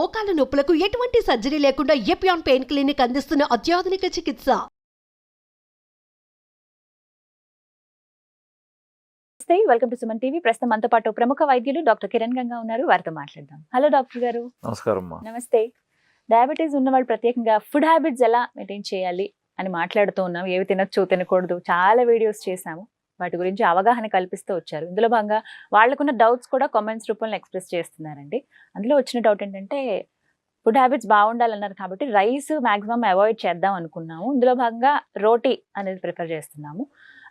మోకాల నొప్పులకు ఎటువంటి సర్జరీ లేకుండా ఎపియాన్ పెయిన్ క్లినిక్ అందిస్తున్న అత్యాధునిక చికిత్స. Welcome to Suman TV. ప్రస్తుతం మనతో పాటు ప్రముఖ వైద్యులు డాక్టర్ కిరణ్ గంగా ఉన్నారు. వారితో మాట్లాడదాం. హలో డాక్టర్ గారు. నమస్కారం. నమస్తే. డయాబెటీస్ ఉన్న వాళ్ళు ప్రత్యేకంగా ఫుడ్ హ్యాబిట్స్ ఎలా మెయింటైన్ చేయాలి అని మాట్లాడుతూ ఉన్నాం. ఏవి తినొచ్చు తినకూడదు చాలా వీడియోస్ చేశాము. వాటి గురించి అవగాహన కల్పిస్తూ వచ్చారు. ఇందులో భాగంగా వాళ్ళకున్న డౌట్స్ కూడా కామెంట్స్ రూపంలో ఎక్స్ప్రెస్ చేస్తున్నారండి. అందులో వచ్చిన డౌట్ ఏంటంటే ఫుడ్ హ్యాబిట్స్ బాగుండాలన్నారు కాబట్టి రైస్ మాక్సిమం అవాయిడ్ చేద్దాం అనుకున్నాము. ఇందులో భాగంగా రోటీ అనేది ప్రిఫర్ చేస్తున్నాము.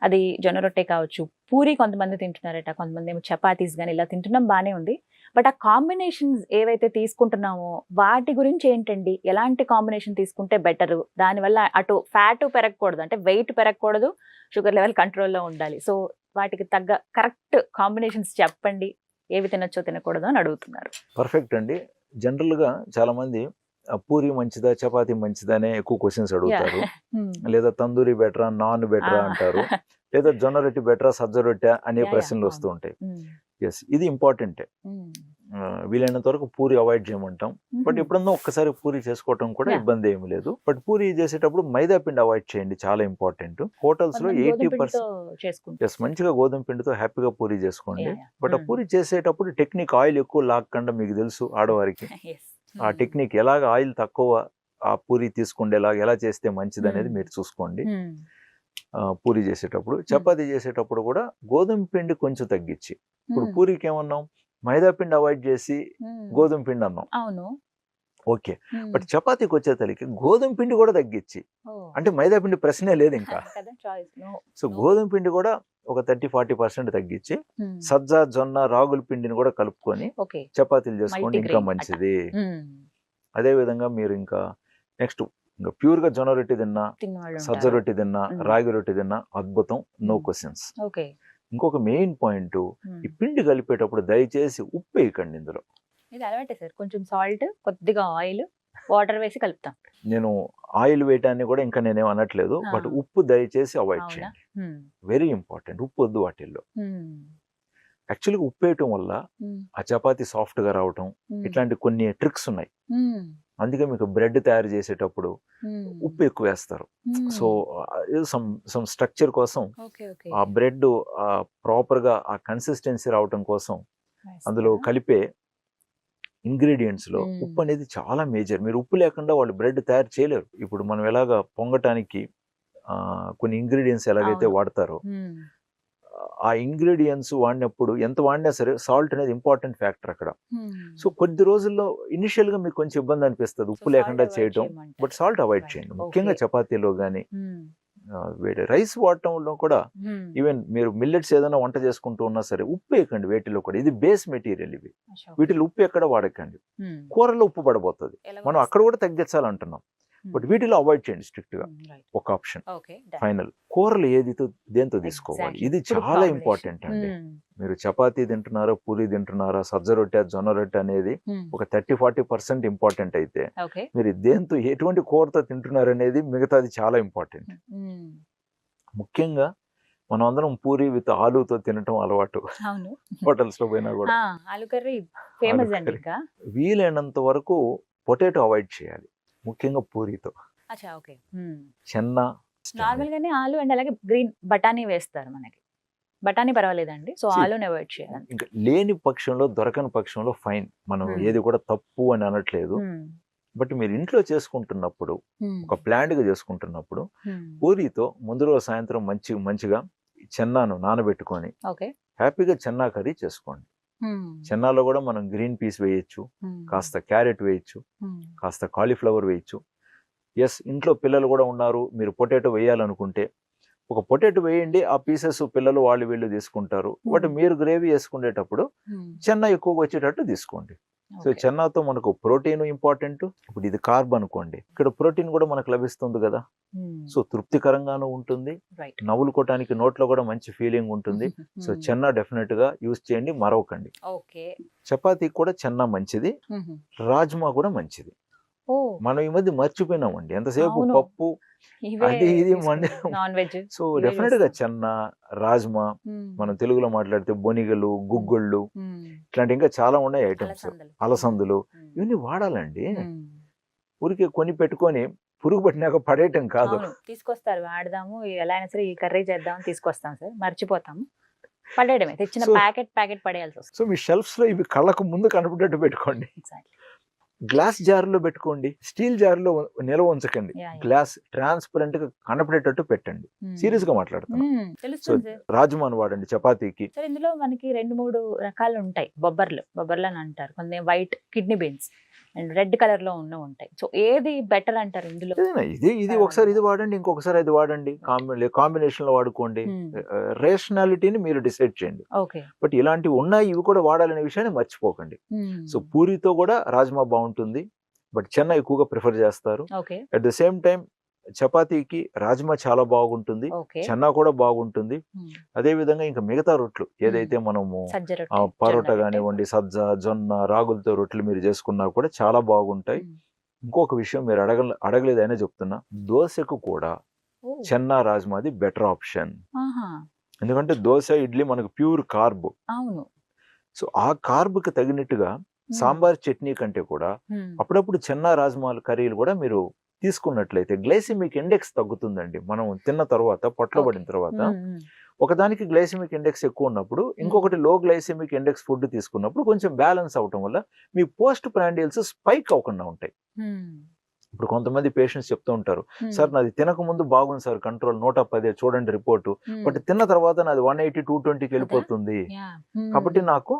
అది జొన్న రొట్టె కావచ్చు, పూరి కొంతమంది తింటున్నారట, కొంతమంది ఏమో చపాతీస్ కానీ ఇలా తింటున్నాం, బాగానే ఉంది. బట్ ఆ కాంబినేషన్స్ ఏవైతే తీసుకుంటున్నామో వాటి గురించి ఏంటండి, ఎలాంటి కాంబినేషన్ తీసుకుంటే బెటరు, దానివల్ల అటు ఫ్యాట్ పెరగకూడదు, అంటే వెయిట్ పెరగకూడదు, షుగర్ లెవెల్ కంట్రోల్లో ఉండాలి. సో వాటికి తగ్గ కరెక్ట్ కాంబినేషన్స్ చెప్పండి, ఏవి తినొచ్చో తినకూడదు అని అడుగుతున్నారు. పర్ఫెక్ట్ అండి. జనరల్గా చాలా మంది పూరి మంచిదా చపాతీ మంచిదా అనే ఎక్కువ క్వశ్చన్స్ అడుగుతారు. లేదా తందూరి బెటరా నాన్ బెటరా అంటారు, లేదా జొన్న రొట్టె బెటరా సజ్జ రొట్టె అనే ప్రశ్నలు వస్తూ ఉంటాయి. ఎస్, ఇది ఇంపార్టెంటే. వీలైనంత వరకు పూరి అవాయిడ్ చేయమంటాం. బట్ ఎప్పుడన్నా ఒక్కసారి పూరి చేసుకోవటం కూడా ఇబ్బంది ఏమి లేదు. బట్ పూరి చేసేటప్పుడు మైదా పిండి అవాయిడ్ చేయండి, చాలా ఇంపార్టెంట్. హోటల్స్ లో 80% మంచిగా గోధుమ పిండితో హ్యాపీగా పూరి చేసుకోండి. బట్ ఆ పూరి చేసేటప్పుడు టెక్నిక్ ఆయిల్ ఎక్కువ లాగకుండా, మీకు తెలుసు ఆడవారికి ఆ టెక్నిక్ ఎలాగ ఆయిల్ తక్కువ ఆ పూరి తీసుకుండేలాగా ఎలా చేస్తే మంచిది అనేది మీరు చూసుకోండి. పూరి చేసేటప్పుడు, చపాతీ చేసేటప్పుడు కూడా గోధుమ పిండి కొంచెం తగ్గించి, ఇప్పుడు పూరికి ఏమన్నాం, మైదా పిండి అవాయిడ్ చేసి గోధుమ పిండి అన్నాం. అవును, ఓకే. బట్ చపాతీకి వచ్చేసరికి గోధుమ పిండి కూడా తగ్గించి, అంటే మైదా పిండి ప్రశ్నే లేదు ఇంకా. సో గోధుమ పిండి కూడా ఒక 30-40% తగ్గించి సజ్జ జొన్న రాగుల పిండిని కూడా కలుపుకొని చపాతీలు చేసుకోండి, ఇంకా మంచిది. అదే విధంగా మీరు ఇంకా నెక్స్ట్ ఇంకా ప్యూర్ గా జొన్న రొట్టె తిన్నా, సజ్జ రొట్టె తిన్నా, రాగి రొట్టె తిన్నా అద్భుతం, నో క్వశ్చన్స్. ఇంకొక మెయిన్ పాయింట్, ఈ పిండి కలిపేటప్పుడు దయచేసి ఉప్పు వేయకండి ఇందులో. ఇది అలవాటే సార్, కొంచెం సాల్ట్, కొద్దిగా ఆయిల్, వాటర్ వేసి కలుపుతాం. నేను ఆయిల్ వేయటాన్ని కూడా ఇంకా నేనేం అనట్లేదు, బట్ ఉప్పు దయచేసి అవాయిడ్ చేయండి. వెరీ ఇంపార్టెంట్, ఉప్పు వద్దు వాటిల్లో. యాక్చువల్గా ఉప్పు వేయటం వల్ల ఆ చపాతీ సాఫ్ట్ గా రావటం, ఇట్లాంటి కొన్ని ట్రిక్స్ ఉన్నాయి. అందుకే మీకు బ్రెడ్ తయారు చేసేటప్పుడు ఉప్పు ఎక్కువ వేస్తారు. సో సమ్ స్ట్రక్చర్ కోసం, ఆ బ్రెడ్ ప్రాపర్ గా ఆ కన్సిస్టెన్సీ రావటం కోసం అందులో కలిపే ఇంగ్రీడియంట్స్ లో ఉప్పు అనేది చాలా మేజర్. మీరు ఉప్పు లేకుండా వాళ్ళు బ్రెడ్ తయారు చేయలేరు. ఇప్పుడు మనం ఎలాగా పొంగటానికి కొన్ని ఇంగ్రీడియంట్స్ ఎలాగైతే వాడతారో, ఆ ఇంగ్రీడియంట్స్ వాడినప్పుడు ఎంత వాడినా సరే సాల్ట్ అనేది ఇంపార్టెంట్ ఫ్యాక్టర్ అక్కడ. సో కొద్ది రోజుల్లో ఇనిషియల్ గా మీకు కొంచెం ఇబ్బంది అనిపిస్తుంది ఉప్పు లేకుండా చేయటం, బట్ సాల్ట్ అవాయిడ్ చేయండి. ముఖ్యంగా చపాతీలో కానీ వేడి రైస్ వాడటంలో కూడా, ఈవెన్ మీరు మిల్లెట్స్ ఏదైనా వంట చేసుకుంటూ ఉన్నా సరే ఉప్పు వేయకండి వేటిలో కూడా. ఇది బేస్ మెటీరియల్, ఇవి వీటిలో ఉప్పు ఎక్కడ వాడకండి. కూరలో ఉప్పు పడబోతుంది, మనం అక్కడ కూడా తగ్గించాలంటున్నాం. బట్ వీటిలో అవాయిడ్ చేయండి స్ట్రిక్ట్ గా. ఒక ఆప్షన్ ఫైనల్, కూరలు ఏదితో దేంతో తీసుకోవాలి, ఇది చాలా ఇంపార్టెంట్ అండి. మీరు చపాతీ తింటున్నారా, పూరి తింటున్నారా, సజ్జ రొట్టె జొన్న రొట్టె అనేది ఒక 30-40% ఇంపార్టెంట్ అయితే, మీరు దేంతో ఎటువంటి కూరతో తింటున్నారు అనేది మిగతాది చాలా ఇంపార్టెంట్. ముఖ్యంగా మనం అందరం పూరి విత్ ఆలూతో తినటం అలవాటు హోటల్స్ లో పోయినా కూడా. వీలైనంత వరకు పొటాటో అవాయిడ్ చేయాలి, ముఖ్యంగా పూరితో. చెన్న నార్మల్ గానే ఆలు అండ్ అలాగే గ్రీన్ బఠానీ వేస్తారు, మనకి బఠానీ పర్వాలేదండి. సో ఆలుని అవాయిడ్ చేయాలి. ఇంకా లేని పక్షంలో, దొరకని పక్షంలో ఫైన్, మనం ఏది కూడా తప్పు అని అనట్లేదు. బట్ మీరు ఇంట్లో చేసుకుంటున్నప్పుడు, ఒక ప్లాంట్ గా చేసుకుంటున్నప్పుడు, పూరితో ముందు రోజు సాయంత్రం మంచిగా చెన్నాను నానబెట్టుకొని హ్యాపీగా చెన్నా కర్రీ చేసుకోండి. చెన్నాలో కూడా మనం గ్రీన్ పీస్ వేయచ్చు, కాస్త క్యారెట్ వేయచ్చు, కాస్త కాలీఫ్లవర్ వేయచ్చు. ఎస్, ఇంట్లో పిల్లలు కూడా ఉన్నారు, మీరు పొటాటో వేయాలనుకుంటే ఒక పొటాటో వేయండి, ఆ పీసెస్ పిల్లలు వాళ్ళు వీళ్ళు తీసుకుంటారు. బట్ మీరు గ్రేవీ వేసుకునేటప్పుడు చెన్నా ఎక్కువగా వచ్చేటట్టు తీసుకోండి. సో చెన్నాతో మనకు ప్రోటీన్ ఇంపార్టెంట్. ఇప్పుడు ఇది కార్బ్ అనుకోండి, ఇక్కడ ప్రోటీన్ కూడా మనకు లభిస్తుంది కదా. సో తృప్తికరంగానూ ఉంటుంది, నవ్వులుకోవటానికి నోట్లో కూడా మంచి ఫీలింగ్ ఉంటుంది. సో చెన్నా డెఫినెట్ గా యూజ్ చేయండి, మరవకండి. చపాతీ కూడా చెన్నా మంచిది, రాజ్మా కూడా మంచిది. ఓ మనం ఈ మధ్య మర్చిపోయినామండి ఎంతసేపు అవును. పప్పు అది ఇది నాన్ వెజ్. సో డెఫినెట్ గా చెన్న, రాజ్మా, మనం తెలుగులో మాట్లాడితే బొనిగలు, గుగ్గుళ్ళు, ఇట్లాంటి ఇంకా చాలా ఉన్నాయి ఐటమ్స్. అలసందులు ఇవన్నీ వాడాలండి. ఊరికే కొని పెట్టుకొని పురుగు పట్టినాక పడేయటం కాదు. తీసుకొస్తారు, వాడదాము ఎలా అయినా సరే ఈ కర్రీ చేద్దాం తీసుకొస్తాం సార్, మర్చిపోతాము, పడేయడమే, తెచ్చిన So- ప్యాకెట్ పడేయాల్సి వస్తుంది. సో మీ షెల్ఫ్స్ లో ఇవి కళ్ళకు ముందు కనపడేట్టు పెట్టుకోండి. Exactly. గ్లాస్ జార్లో పెట్టుకోండి, స్టీల్ జార్లో నిల్వ ఉంచకండి. Yeah, yeah. గ్లాస్ ట్రాన్స్పరెంట్ గా కనపడేటట్టు పెట్టండి. సీరియస్ గా మాట్లాడుతాం. తెలుస్తుంది సార్. రాజ్మాన్ వాడండి చపాతీకి. సార్ ఇందులో మనకి 2-3 రకాలు ఉంటాయి. బొబ్బర్లు అని అంటారు, కొన్ని white kidney beans and red colour లో ఉంటాయి. సో ఏది బెటర్ అంటారు ఇందులో? ఏదైనా ఇది ఒకసారి ఇది వాడండి, ఇంకొకసారి అది వాడండి, కాంబినేషన్ లో వాడుకోండి. రేషనాలిటీని మీరు డిసైడ్ చేయండి. ఓకే. బట్ ఇలాంటివి ఉన్నాయి, ఇవి కూడా వాడాలనే విషయాన్ని మర్చిపోకండి. సో పూరితో కూడా రాజ్మా బాగుంటుంది, బట్ చెన్న ఎక్కువగా ప్రిఫర్ చేస్తారు. Okay. At the same time చపాతీకి రాజ్మా చాలా బాగుంటుంది, ఓకే. చెన్నా కూడా బాగుంటుంది. అదే విధంగా ఇంకా మిగతా రొట్లు ఏదైతే మనము సజ్జ రొట్టె, పరోటా జొన్న కానివ్వండి, సజ్జ, జొన్న, రాగులతో రొట్టెలు మీరు చేసుకున్నా కూడా చాలా బాగుంటాయి. ఇంకొక విషయం మీరు అడగలేదు అయినా చెప్తున్నా, దోశకు కూడా ఓ, చెన్నా రాజ్మాది బెటర్ ఆప్షన్. ఆహా, ఎందుకంటే దోశ, ఇడ్లీ మనకు ప్యూర్ కార్బ్. అవును. సో ఆ కార్బ్ కి తగినట్టుగా సాంబార్ చట్నీ కంటే కూడా అప్పుడప్పుడు చెన్నా రాజ్మాల కర్రీలు కూడా మీరు తీసుకున్నట్లయితే గ్లైసిమిక్ ఇండెక్స్ తగ్గుతుందండి. మనం తిన్న తర్వాత, పొట్టలో పడిన తర్వాత ఒకదానికి గ్లైసిమిక్ ఇండెక్స్ ఎక్కువ ఉన్నప్పుడు ఇంకొకటి లో గ్లైసిమిక్ ఇండెక్స్ ఫుడ్ తీసుకున్నప్పుడు కొంచెం బ్యాలెన్స్ అవటం వల్ల మీ పోస్ట్ ప్రాండియల్స్ స్పైక్ అవ్వకుండా ఉంటాయి. ఇప్పుడు కొంతమంది పేషెంట్స్ చెప్తూ ఉంటారు, సార్ నాది తినక ముందు బాగుంది సార్ కంట్రోల్ 110 చూడండి రిపోర్టు, బట్ తిన్న తర్వాత నాది 180, 220కి వెళ్ళిపోతుంది, కాబట్టి నాకు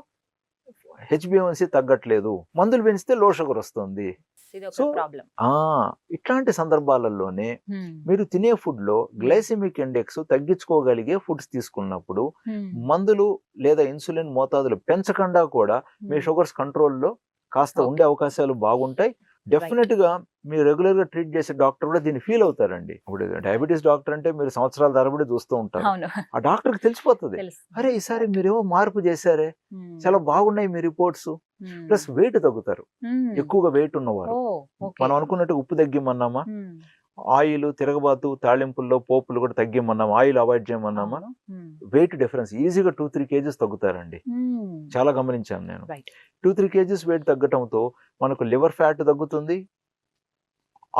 హెచ్బిఎన్సీ తగ్గట్లేదు, మందులు పెంచితే లో షుగర్ వస్తుంది. సో ఇట్లాంటి సందర్భాలలోనే మీరు తినే ఫుడ్ లో గ్లైసెమిక్ ఇండెక్స్ తగ్గించుకోగలిగే ఫుడ్స్ తీసుకున్నప్పుడు మందులు లేదా ఇన్సులిన్ మోతాదులు పెంచకుండా కూడా మీ షుగర్స్ కంట్రోల్లో కాస్త ఉండే అవకాశాలు బాగుంటాయి. డెఫినెట్ గా మీరు రెగ్యులర్ గా ట్రీట్ చేసే డాక్టర్ కూడా దీన్ని ఫీల్ అవుతారండి. ఇప్పుడు డయాబెటీస్ డాక్టర్ అంటే మీరు సంవత్సరాల తరబడి చూస్తూ ఉంటారు, ఆ డాక్టర్ కి తెలిసిపోతుంది, అరే ఈసారి మీరేమో మార్పు చేశారే, చాలా బాగున్నాయి మీ రిపోర్ట్స్. ప్లస్ వెయిట్ తగ్గుతారు, ఎక్కువగా వెయిట్ ఉన్నవారు. మనం అనుకున్నట్టు ఉప్పు తగ్గిమన్నామా, ఆయిల్, తిరగబాతు, తాళింపుల్లో పోపులు కూడా తగ్గిమన్నామా, ఆయిల్ అవాయిడ్ చేయమన్నామా, వెయిట్ డిఫరెన్స్ ఈజీగా 2-3 kgs తగ్గుతారండి. చాలా గమనించాను నేను. 2-3 kgs వెయిట్ తగ్గటంతో మనకు లివర్ ఫ్యాట్ తగ్గుతుంది,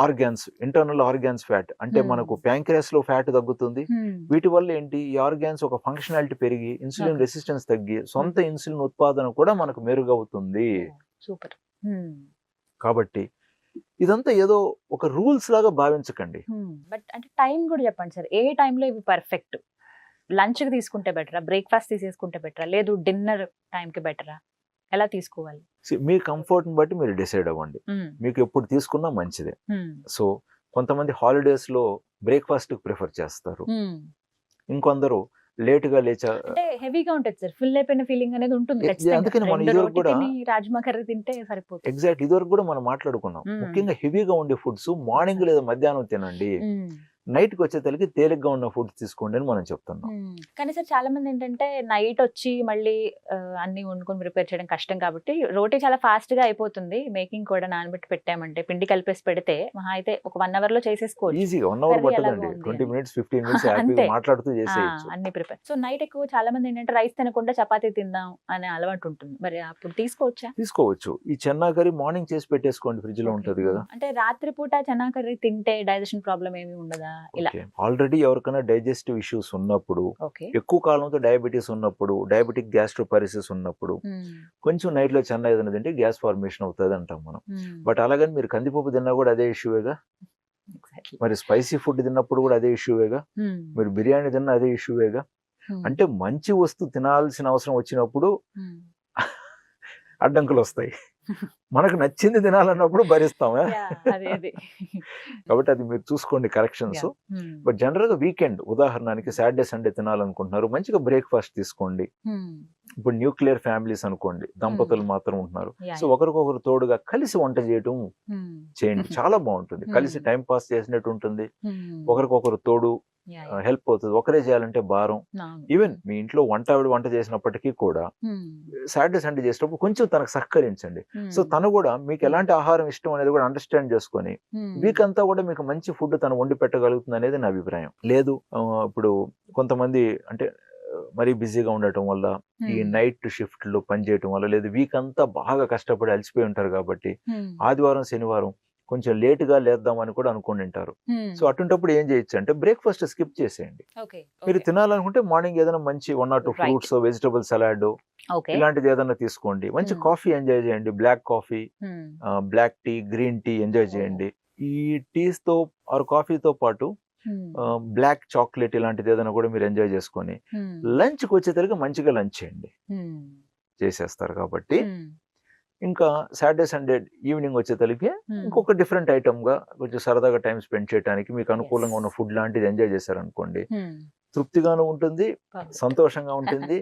ఆర్గాన్స్, ఇంటర్నల్ ఆర్గాన్స్ ఫ్యాట్ అంటే మనకు ప్యాంక్రియాస్ లో ఫ్యాట్ తగ్గుతుంది. వీటి వల్ల ఏంటి, ఈ ఆర్గాన్స్ ఒక ఫంక్షనాలిటీ పెరిగి ఇన్సులిన్ రెసిస్టెన్స్ తగ్గి సొంత ఇన్సులిన్ ఉత్పాదన కూడా మనకు మెరుగవుతుంది. సూపర్. కాబట్టి ఇదంతా ఏదో ఒక రూల్స్ లాగా భావించకండి. బట్ అంటే టైం కూడా చెప్పండి సార్, ఏ టైంలో ఇవి పర్ఫెక్ట్? లంచ్ కి తీసుకుంటే బెటరా, బ్రేక్ఫాస్ట్ తీసేసుకుంటే బెటరా, లేదు డిన్నర్ టైంకి బెటరా, ఎలా తీసుకోవాలి? మీ కంఫర్ట్ ని బట్టి మీరు డిసైడ్ అవ్వండి, మీకు ఎప్పుడు తీసుకున్నా మంచిదే. సో కొంతమంది హాలిడేస్ లో బ్రేక్ఫాస్ట్ ప్రిఫర్ చేస్తారు, ఇంకొందరు లేట్ గా లేచా, అంటే హెవీగా ఉంటుంది సార్, ఫుల్ అయిపోయిన ఫీలింగ్ అనేది ఉంటుంది. అందుకని మనం ఇదివరకు కూడా రాజ్మా కర్రీ తింటే సరిపోతుంది. ఎగ్జాక్ట్, ఇదివరకు కూడా మనం మాట్లాడుకున్నాం, ముఖ్యంగా హెవీగా ఉండే ఫుడ్స్ మార్నింగ్ లేదా మధ్యాహ్నం తినండి, నైట్ కి వచ్చేసరికి తేలిగ్గా ఉన్న ఫుడ్స్ తీసుకోండి అని మనం చెప్తున్నాం. కానీ సార్ చాలా మంది ఏంటంటే నైట్ వచ్చి మళ్ళీ అన్ని వండుకొని ప్రిపేర్ చేయడం కష్టం కాబట్టి రోటీ చాలా ఫాస్ట్ గా అయిపోతుంది, మేకింగ్ కూడా నానబెట్టి పెట్టామంటే పిండి కలిపేసి పెడితే మహా అయితే ఒక 1 hour లో చేసేసుకోవచ్చు. ఈజీగా 1 hour పట్టదండి, 20 minutes 15 minutes హ్యాపీగా మాట్లాడుతూ చేసేయచ్చు అన్ని ప్రిపేర్. సో నైట్ ఎక్కువ చాలా మంది ఏంటంటే రైస్ తినకుండా చపాతీ తిందాం అనే అలవాటు ఉంటుంది, మరి అప్పుడు తీసుకోవచ్చా? తీసుకోవచ్చు. ఈ చెన్నా కర్రీ మార్నింగ్ చేసి పెట్టేసుకోండి, ఫ్రిడ్జ్ లో ఉంటది కదా. అంటే రాత్రి పూట చెన్నా కర్రీ తింటే డైజెషన్ ప్రాబ్లం ఏమి ఉండదా? ఇలా ఆల్రెడీ ఎవరికైనా డైజెస్టివ్ ఇష్యూస్ ఉన్నప్పుడు, ఎక్కువ కాలంతో డయాబెటీస్ ఉన్నప్పుడు, డయాబెటిక్ గ్యాస్ట్రోపారిసిస్ ఉన్నప్పుడు కొంచెం నైట్ లో చెన్నా ఏదైనా తింటే గ్యాస్ ఫార్మేషన్ అవుతుంది అంటాం మనం. బట్ అలాగని మీరు కందిపప్పు తిన్నా కూడా అదే ఇష్యూవేగా, మరి స్పైసీ ఫుడ్ తిన్నప్పుడు కూడా అదే ఇష్యూవేగా, మీరు బిర్యానీ తిన్నా అదే ఇష్యూవేగా. అంటే మంచి వస్తువు తినాల్సిన అవసరం వచ్చినప్పుడు అడ్డంకులు వస్తాయి, మనకు నచ్చింది తినాలన్నప్పుడు భరిస్తామా. కాబట్టి అది మీరు చూసుకోండి కరెక్షన్స్. బట్ జనరల్ గా వీకెండ్, ఉదాహరణకి సాటర్డే సండే తినాలనుకుంటున్నారు, మంచిగా బ్రేక్ఫాస్ట్ తీసుకోండి. ఇప్పుడు న్యూక్లియర్ ఫ్యామిలీస్ అనుకోండి, దంపతులు మాత్రం ఉంటున్నారు, సో ఒకరికొకరు తోడుగా కలిసి వంట చేయటం చేయండి, చాలా బాగుంటుంది. కలిసి టైం పాస్ చేసినట్టు ఉంటుంది, ఒకరికొకరు తోడు హెల్ప్ అవుతుంది. ఒకరే చేయాలంటే భారం. ఈవెన్ మీ ఇంట్లో వంట చేసినప్పటికీ కూడా సాటర్డే సండే చేసేటప్పుడు కొంచెం తనకు సహకరించండి. సో తను కూడా మీకు ఎలాంటి ఆహారం ఇష్టం అనేది కూడా అండర్స్టాండ్ చేసుకొని వీక్ అంతా కూడా మీకు మంచి ఫుడ్ తను వండి పెట్టగలుగుతుంది అనేది నా అభిప్రాయం. లేదు ఇప్పుడు కొంతమంది అంటే మరీ బిజీగా ఉండటం వల్ల ఈ నైట్ షిఫ్ట్లు పనిచేయటం వల్ల, లేదు వీక్ అంతా బాగా కష్టపడి అలసిపోయి ఉంటారు కాబట్టి ఆదివారం శనివారం కొంచెం లేట్ గా లేద్దామని కూడా అనుకుని ఉంటారు. సో అటువంటిప్పుడు ఏం చేయొచ్చు అంటే బ్రేక్ఫాస్ట్ స్కిప్ చేసేయండి. మీరు తినాలనుకుంటే మార్నింగ్ ఏదైనా మంచి 1 or 2 ఫ్రూట్స్, వెజిటబుల్ సలాడ్ ఇలాంటిది ఏదైనా తీసుకోండి. మంచి కాఫీ ఎంజాయ్ చేయండి. Black coffee, black tea, green tea enjoy చేయండి. ఈ టీస్ తో ఆర్ కాఫీతో పాటు బ్లాక్ చాక్లెట్ ఇలాంటిది ఏదైనా కూడా మీరు ఎంజాయ్ చేసుకొని లంచ్ కి వచ్చేసరికి మంచిగా లంచ్ చేయండి. చేసేస్తారు కాబట్టి ఇంకా సాటర్డే సండే ఈవినింగ్ వచ్చేసరికి ఇంకొక డిఫరెంట్ ఐటమ్ గా కొంచెం సరదాగా టైం స్పెండ్ చేయడానికి మీకు అనుకూలంగా ఉన్న ఫుడ్ లాంటిది ఎంజాయ్ చేశారనుకోండి, తృప్తిగాను ఉంటుంది, సంతోషంగా ఉంటుంది.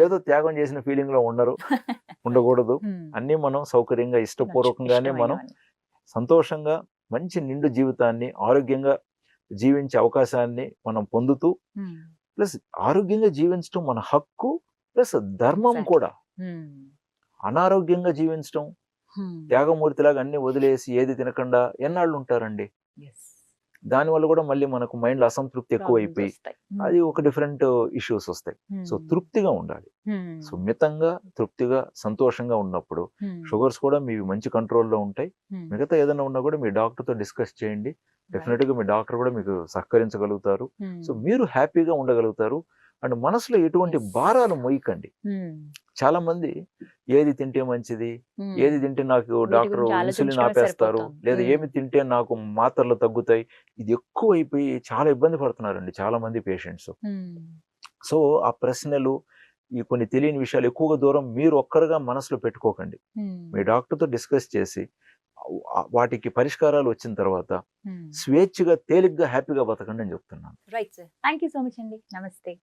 ఏదో త్యాగం చేసిన ఫీలింగ్ లో ఉండకూడదు. అన్ని మనం సౌకర్యంగా ఇష్టపూర్వకంగానే మనం సంతోషంగా మంచి నిండు జీవితాన్ని ఆరోగ్యంగా జీవించే అవకాశాన్ని మనం పొందుతూ, ప్లస్ ఆరోగ్యంగా జీవించడం మన హక్కు ప్లస్ ధర్మం కూడా. అనారోగ్యంగా జీవించడం, త్యాగమూర్తిలాగా అన్ని వదిలేసి ఏది తినకుండా ఎన్నాళ్ళు ఉంటారండి? దానివల్ల కూడా మళ్ళీ మనకు మైండ్ లో అసంతృప్తి ఎక్కువైపోయి అది ఒక డిఫరెంట్ ఇష్యూస్ వస్తాయి. సో తృప్తిగా ఉండాలి. సో మితంగా, తృప్తిగా, సంతోషంగా ఉన్నప్పుడు షుగర్స్ కూడా మీ మంచి కంట్రోల్లో ఉంటాయి. మిగతా ఏదైనా ఉన్నా కూడా మీ డాక్టర్ తో డిస్కస్ చేయండి. డెఫినెట్ గా మీ డాక్టర్ కూడా మీకు సహకరించగలుగుతారు. సో మీరు హ్యాపీగా ఉండగలుగుతారు. అండ్ మనసులో ఎటువంటి భారాలు మోయకండి. చాలా మంది ఏది తింటే మంచిది, ఏది తింటే నాకు డాక్టర్ ఇన్సులిన్ ఆపేస్తారు, లేదా ఏమి తింటే నాకు మాత్రలు తగ్గుతాయి, ఇది ఎక్కువ అయిపోయి చాలా ఇబ్బంది పడుతున్నారండి చాలా మంది పేషెంట్స్. సో ఆ ప్రశ్నలు, ఈ కొన్ని తెలియని విషయాలు ఎక్కువగా దూరం మీరు ఒక్కరుగా మనసులో పెట్టుకోకండి. మీ డాక్టర్తో డిస్కస్ చేసి వాటికి పరిష్కారాలు వచ్చిన తర్వాత స్వేచ్ఛగా, తేలిగ్గా, హ్యాపీగా బతకండి అని చెప్తున్నాను. Right sir, thank you so much అండి. నమస్తే.